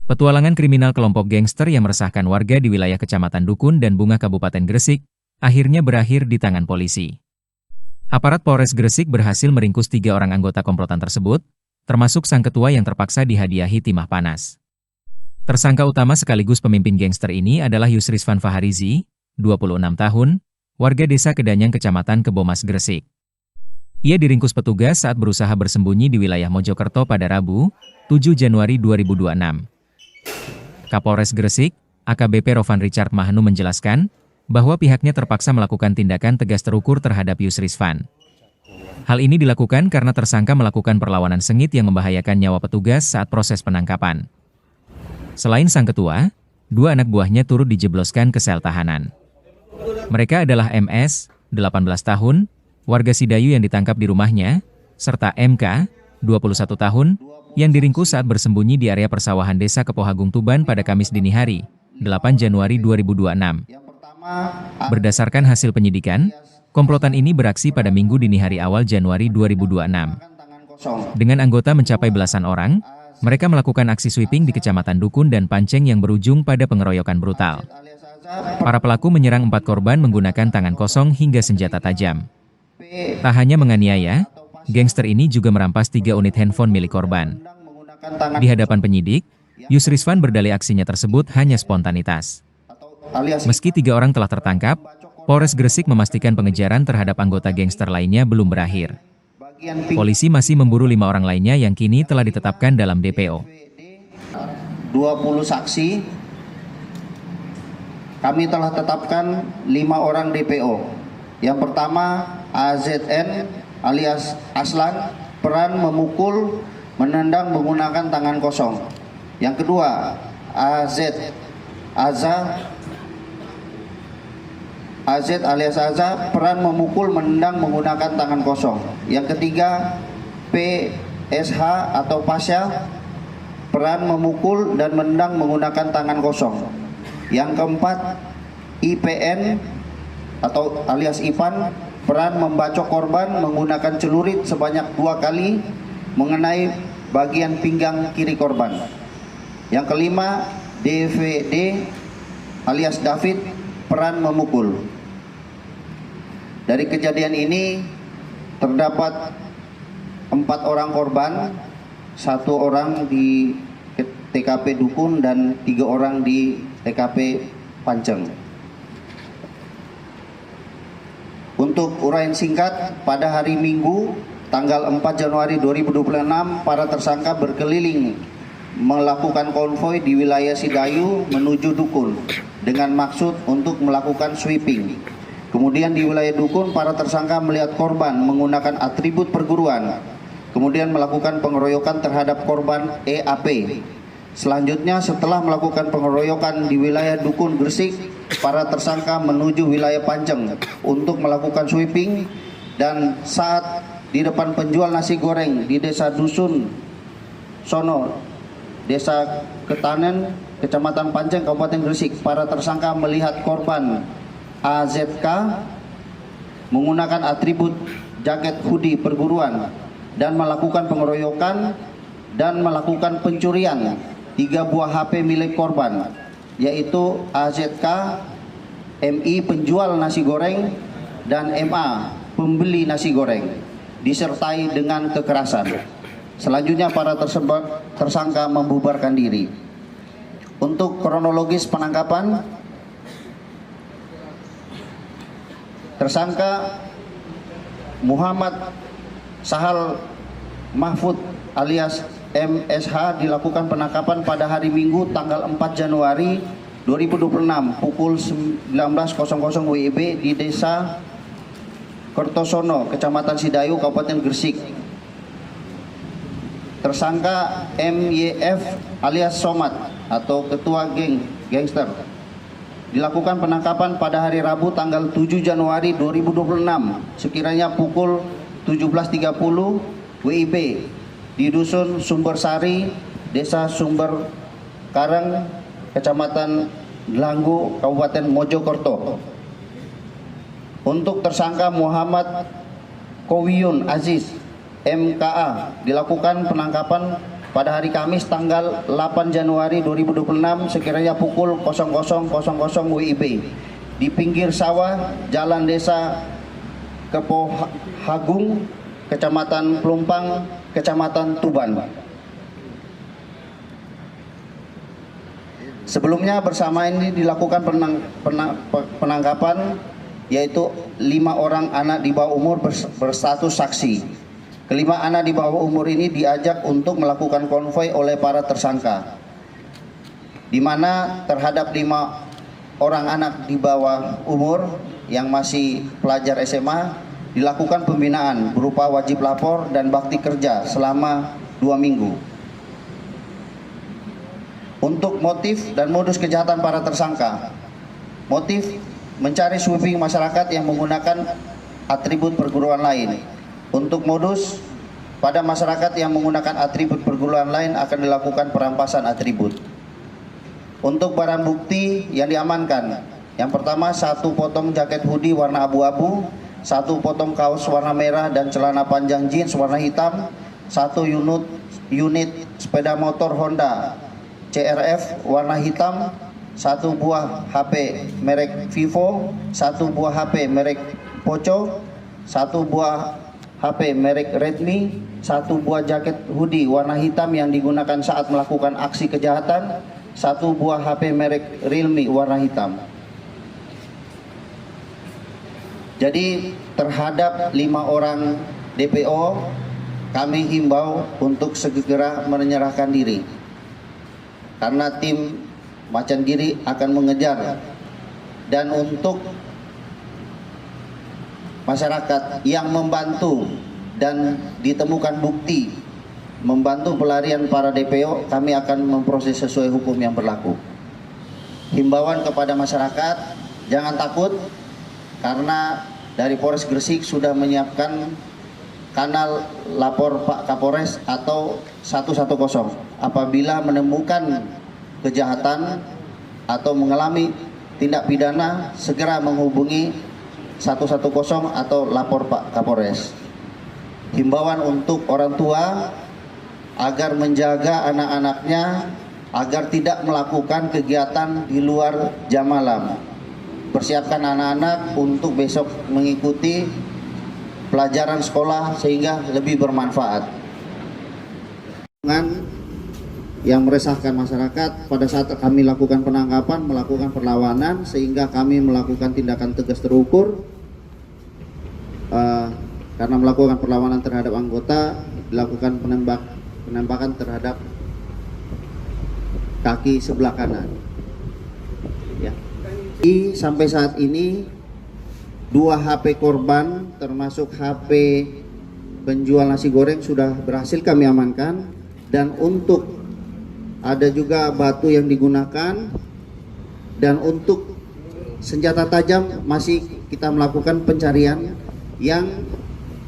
Petualangan kriminal kelompok gangster yang meresahkan warga di wilayah Kecamatan Dukun dan Bunga Kabupaten Gresik akhirnya berakhir di tangan polisi. Aparat Polres Gresik berhasil meringkus 3 orang anggota komplotan tersebut, termasuk sang ketua yang terpaksa dihadiahi timah panas. Tersangka utama sekaligus pemimpin gangster ini adalah Yusrisvan Faharizi, 26 tahun, warga desa Kedanyang Kecamatan Kebomas Gresik. Ia diringkus petugas saat berusaha bersembunyi di wilayah Mojokerto pada Rabu, 7 Januari 2026. Kapolres Gresik, AKBP Rovan Richard Mahnu menjelaskan bahwa pihaknya terpaksa melakukan tindakan tegas terukur terhadap Yusrisvan. Hal ini dilakukan karena tersangka melakukan perlawanan sengit yang membahayakan nyawa petugas saat proses penangkapan. Selain sang ketua, 2 anak buahnya turut dijebloskan ke sel tahanan. Mereka adalah MS, 18 tahun, warga Sidayu yang ditangkap di rumahnya, serta MK, 21 tahun, yang diringkus saat bersembunyi di area persawahan desa Kepohagung Tuban pada Kamis dini hari, 8 Januari 2026. Berdasarkan hasil penyidikan, komplotan ini beraksi pada Minggu dini hari awal Januari 2026. Dengan anggota mencapai belasan orang, mereka melakukan aksi sweeping di Kecamatan Dukun dan Panceng yang berujung pada pengeroyokan brutal. Para pelaku menyerang 4 korban menggunakan tangan kosong hingga senjata tajam. Tak hanya menganiaya, gangster ini juga merampas 3 unit handphone milik korban. Di hadapan penyidik, Yusrisvan berdalih aksinya tersebut hanya spontanitas. Meski 3 orang telah tertangkap, Polres Gresik memastikan pengejaran terhadap anggota gangster lainnya belum berakhir. Polisi masih memburu 5 orang lainnya yang kini telah ditetapkan dalam DPO. 20 saksi, kami telah tetapkan 5 orang DPO. Yang pertama, AZN alias Aslan, peran memukul, menendang menggunakan tangan kosong. Yang kedua, AZ alias Aza, peran memukul, menendang menggunakan tangan kosong. Yang ketiga, PSH atau Pasya, peran memukul dan menendang menggunakan tangan kosong. Yang keempat, IPN atau alias Ipan, peran membacok korban menggunakan celurit sebanyak 2 kali mengenai bagian pinggang kiri korban. Yang kelima, DVD alias David, peran memukul. Dari kejadian ini terdapat 4 orang korban, 1 orang di TKP Dukun dan 3 orang di TKP Panceng. Untuk uraian singkat, pada hari Minggu tanggal 4 Januari 2026, para tersangka berkeliling melakukan konvoi di wilayah Sidayu menuju Dukun dengan maksud untuk melakukan sweeping. Kemudian di wilayah Dukun, para tersangka melihat korban menggunakan atribut perguruan, kemudian melakukan pengeroyokan terhadap korban EAP. Selanjutnya, setelah melakukan pengeroyokan di wilayah Dukun Gresik, para tersangka menuju wilayah Panceng untuk melakukan sweeping, dan saat di depan penjual nasi goreng di Desa Dusun Sono, Desa Ketanen, Kecamatan Panceng, Kabupaten Gresik, para tersangka melihat korban AZK menggunakan atribut jaket hoodie perguruan dan melakukan pengeroyokan dan melakukan pencurian 3 buah HP milik korban, yaitu AZK, MI penjual nasi goreng, dan MA pembeli nasi goreng, disertai dengan kekerasan. Selanjutnya para tersangka membubarkan diri. Untuk kronologis penangkapan, tersangka Muhammad Sahal Mahfud alias MSH dilakukan penangkapan pada hari Minggu tanggal 4 Januari 2026 pukul 19.00 WIB di Desa Kertosono, Kecamatan Sidayu, Kabupaten Gresik. Tersangka MYF alias Somad atau ketua gangster dilakukan penangkapan pada hari Rabu tanggal 7 Januari 2026 sekiranya pukul 17.30 WIB di Dusun Sumbersari, Desa Sumber Karang, Kecamatan Gelanggu, Kabupaten Mojokerto. Untuk tersangka Muhammad Kowiyun Aziz MKA dilakukan penangkapan pada hari Kamis tanggal 8 Januari 2026 sekiranya pukul 00.00 WIB di pinggir sawah Jalan Desa Kepohagung, Kecamatan Pelumpang, Kecamatan Tuban. Sebelumnya bersama ini dilakukan penangkapan yaitu 5 orang anak di bawah umur berstatus saksi. Kelima anak di bawah umur ini diajak untuk melakukan konvoi oleh para tersangka, di mana terhadap 5 orang anak di bawah umur yang masih pelajar SMA dilakukan pembinaan berupa wajib lapor dan bakti kerja selama 2 minggu. Untuk motif dan modus kejahatan para tersangka, motif mencari sweeping masyarakat yang menggunakan atribut perguruan lain. Untuk modus, pada masyarakat yang menggunakan atribut perguruan lain akan dilakukan perampasan atribut. Untuk barang bukti yang diamankan, yang pertama 1 potong jaket hoodie warna abu-abu, 1 potong kaos warna merah dan celana panjang jeans warna hitam, 1 unit sepeda motor Honda CRF warna hitam, 1 buah HP merek Vivo, 1 buah HP merek Poco, 1 buah HP merek Redmi, 1 buah jaket hoodie warna hitam yang digunakan saat melakukan aksi kejahatan, 1 buah HP merek Realme warna hitam. Jadi terhadap 5 orang DPO kami himbau untuk segera menyerahkan diri, karena tim Macan Giri akan mengejar. Dan untuk masyarakat yang membantu dan ditemukan bukti membantu pelarian para DPO, kami akan memproses sesuai hukum yang berlaku. Himbauan kepada masyarakat, jangan takut, karena dari Polres Gresik sudah menyiapkan kanal lapor Pak Kapolres atau 110. Apabila menemukan kejahatan atau mengalami tindak pidana, segera menghubungi 110 atau lapor Pak Kapolres. Himbauan untuk orang tua agar menjaga anak-anaknya agar tidak melakukan kegiatan di luar jam malam. Persiapkan anak-anak untuk besok mengikuti pelajaran sekolah sehingga lebih bermanfaat. Yang meresahkan masyarakat pada saat kami lakukan penangkapan, melakukan perlawanan, sehingga kami melakukan tindakan tegas terukur. Karena melakukan perlawanan terhadap anggota, dilakukan penembakan terhadap kaki sebelah kanan. Ya. Sampai saat ini 2 HP korban termasuk HP penjual nasi goreng sudah berhasil kami amankan, dan untuk ada juga batu yang digunakan, dan untuk senjata tajam masih kita melakukan pencarian yang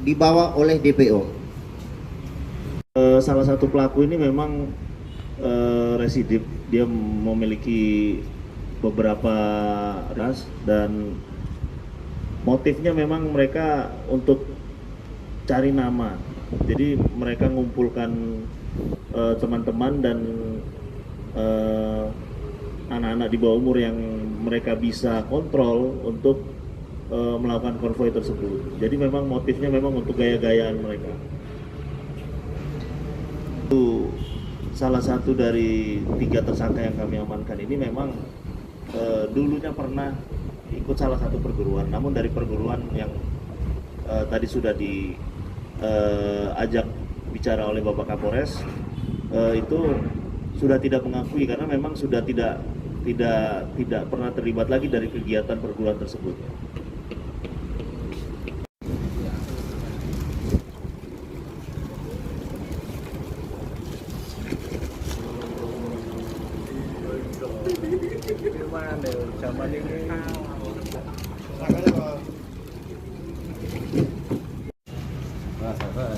dibawa oleh DPO. Salah satu pelaku ini memang residip, dia memiliki beberapa ras, dan motifnya memang mereka untuk cari nama. Jadi mereka mengumpulkan teman-teman dan anak-anak di bawah umur yang mereka bisa kontrol untuk melakukan konvoi tersebut. Jadi memang motifnya memang untuk gaya-gayaan mereka. Itu salah satu dari 3 tersangka yang kami amankan ini memang dulunya pernah ikut salah satu perguruan, namun dari perguruan yang tadi sudah diajak bicara oleh Bapak Kapolres, itu sudah tidak mengakui karena memang sudah tidak pernah terlibat lagi dari kegiatan perguruan tersebut.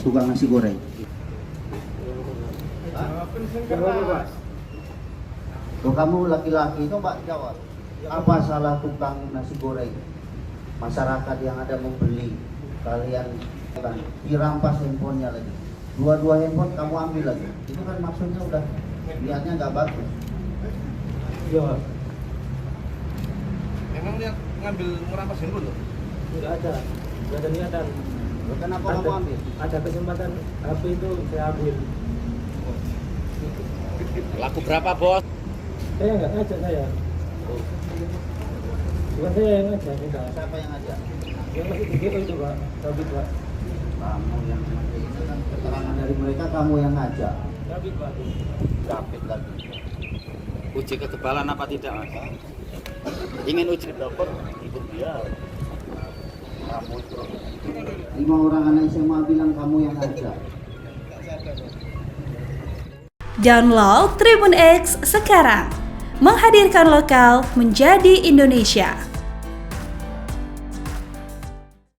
Tukang nasi goreng. Tuh, kamu laki-laki itu Mbak jawab, apa salah tukang nasi goreng? Masyarakat yang ada membeli, kalian dirampas handphonenya lagi, 2 dua handphone kamu ambil lagi. Itu kan maksudnya udah niatnya nggak bagus. Iya, Pak. Emang dia ngambil merampas handphone tuh? Nggak ada niatan. Kenapa kamu ambil? Ada kesempatan HP itu saya ambil. Laku berapa, Bos? Saya nggak ngajak saya. Bukan saya yang ngajak, enggak. Siapa yang ngajak? Yang masih video itu, Pak. Tapi, Pak. Kamu yang ngajak. Itu kan keterangan dari mereka kamu yang ngajak. Tapi, Pak. Capit lagi. Uji ketebalan apa tidak, Mas? Ingin uji dapat ikut dia. Kamu itu 5 orang anak SMA bilang kamu yang ngajak. Download Tribun X sekarang, menghadirkan lokal menjadi Indonesia.